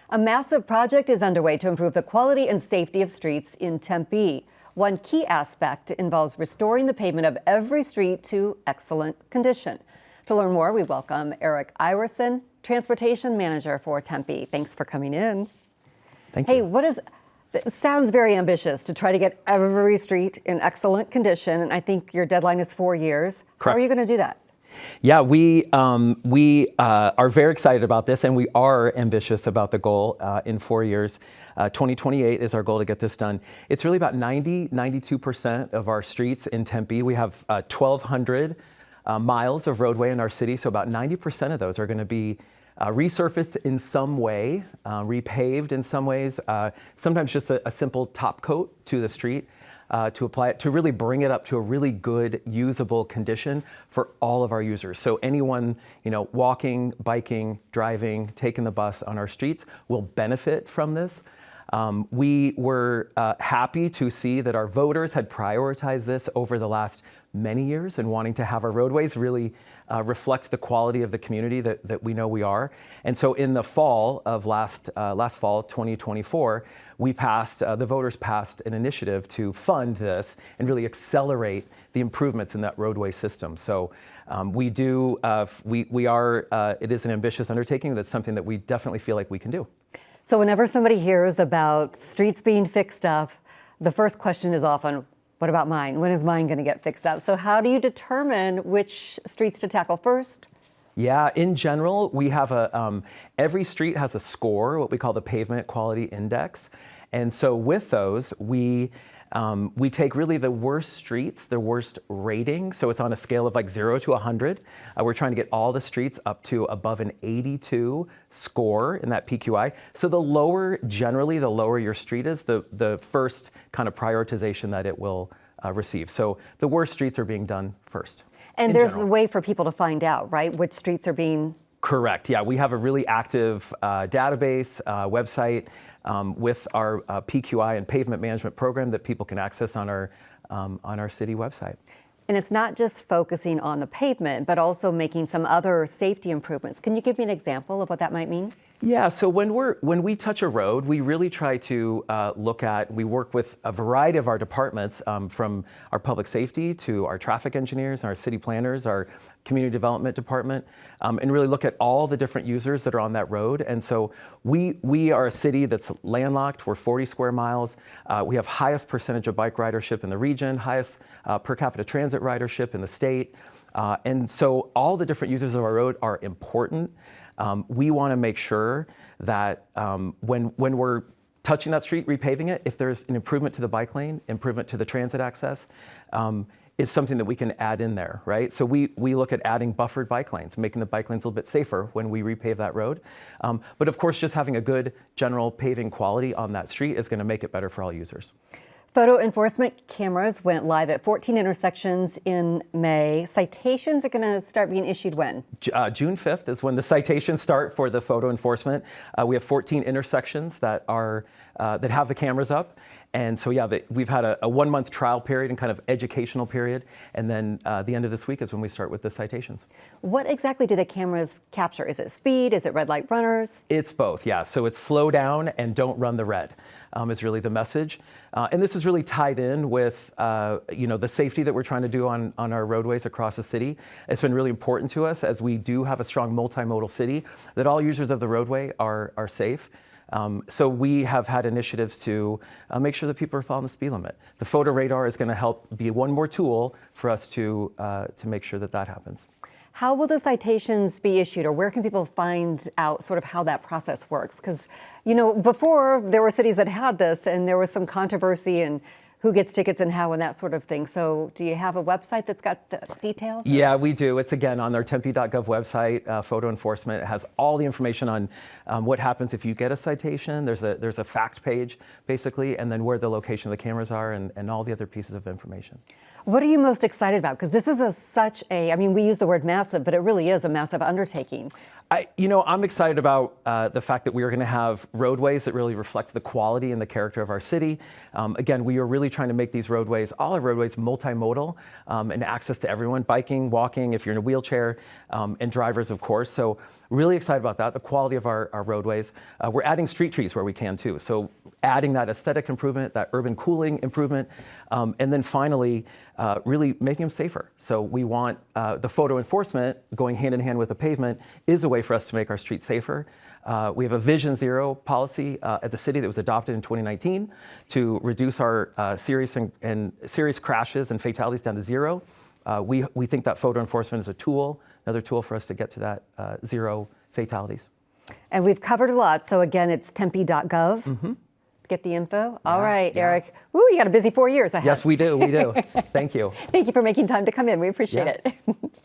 A massive project is underway to improve the quality and safety of streets in Tempe. One key aspect involves restoring the pavement of every street to excellent condition. To learn more, we welcome Eric Iverson, Transportation Manager for Tempe. Thanks for coming in. Thank you. Hey, it sounds very ambitious to try to get every street in excellent condition, and I think your deadline is 4 years. Correct. How are you going to do that? Yeah, we are very excited about this, and we are ambitious about the goal in 4 years. 2028 is our goal to get this done. It's really about 92% of our streets in Tempe. We have 1,200 miles of roadway in our city, so about 90% of those are going to be resurfaced in some way, repaved in some ways, sometimes just a simple top coat to the street. To apply it, to really bring it up to a really good, usable condition for all of our users. So anyone, walking, biking, driving, taking the bus on our streets will benefit from this. We were happy to see that our voters had prioritized this over the last many years and wanting to have our roadways really reflect the quality of the community that we know we are. And so in the fall of last fall, 2024, the voters passed an initiative to fund this and really accelerate the improvements in that roadway system. So it is an ambitious undertaking. That's something that we definitely feel like we can do. So whenever somebody hears about streets being fixed up, the first question is often, what about mine? When is mine going to get fixed up? So how do you determine which streets to tackle first? Yeah, in general, we have every street has a score, what we call the Pavement Quality Index. And so with those, we take really the worst streets, the worst rating. So it's on a scale of like 0 to 100. We're trying to get all the streets up to above an 82 score in that PQI. So the lower your street is, the first kind of prioritization that it will receive. So the worst streets are being done first. And there's a way for people to find out, right, which streets are being... Correct. Yeah, we have a really active database, website with our PQI and pavement management program that people can access on our city website. And it's not just focusing on the pavement, but also making some other safety improvements. Can you give me an example of what that might mean? Yeah, so when we touch a road, we really try to we work with a variety of our departments, from our public safety to our traffic engineers, our city planners, our community development department, and really look at all the different users that are on that road. And so we are a city that's landlocked. We're 40 square miles. We have highest percentage of bike ridership in the region, highest per capita transit ridership in the state. And so all the different users of our road are important. We want to make sure that when we're touching that street, repaving it, if there's an improvement to the bike lane, improvement to the transit access, it's something that we can add in there, right? So we look at adding buffered bike lanes, making the bike lanes a little bit safer when we repave that road. But of course, just having a good general paving quality on that street is going to make it better for all users. Photo enforcement cameras went live at 14 intersections in May. Citations are going to start being issued when? June 5th is when the citations start for the photo enforcement. We have 14 intersections that have the cameras up. And so, yeah, we've had a 1-month trial period and kind of educational period. And then the end of this week is when we start with the citations. What exactly do the cameras capture? Is it speed? Is it red light runners? It's both, yeah. So it's slow down and don't run the red is really the message. And this is really tied in with, the safety that we're trying to do on our roadways across the city. It's been really important to us, as we do have a strong multimodal city, that all users of the roadway are safe. So we have had initiatives to make sure that people are following the speed limit. The photo radar is going to help be one more tool for us to make sure that happens. How will the citations be issued, or where can people find out sort of how that process works? Because, before there were cities that had this and there was some controversy and who gets tickets and how and that sort of thing. So do you have a website that's got details? Yeah, we do. It's, again, on our tempe.gov website, photo enforcement. It has all the information on what happens if you get a citation. There's a fact page, basically, and then where the location of the cameras are and all the other pieces of information. What are you most excited about? Because this is we use the word massive, but it really is a massive undertaking. I'm excited about the fact that we are going to have roadways that really reflect the quality and the character of our city. Again, we are really trying to make these roadways, all our roadways, multimodal and access to everyone, biking, walking, if you're in a wheelchair, and drivers, of course. So really excited about that, the quality of our roadways. We're adding street trees where we can too. So adding that aesthetic improvement, that urban cooling improvement, and then finally, really making them safer. So we want the photo enforcement going hand in hand with the pavement is a way for us to make our streets safer. We have a Vision Zero policy at the city that was adopted in 2019 to reduce our serious crashes and fatalities down to zero. We think that photo enforcement is a tool, another tool for us to get to that zero fatalities. And we've covered a lot. So again, it's tempe.gov. Get the info. All right, yeah. Eric. Woo, you got a busy 4 years ahead. Yes, we do. We do. Thank you. Thank you for making time to come in. We appreciate Yeah. it.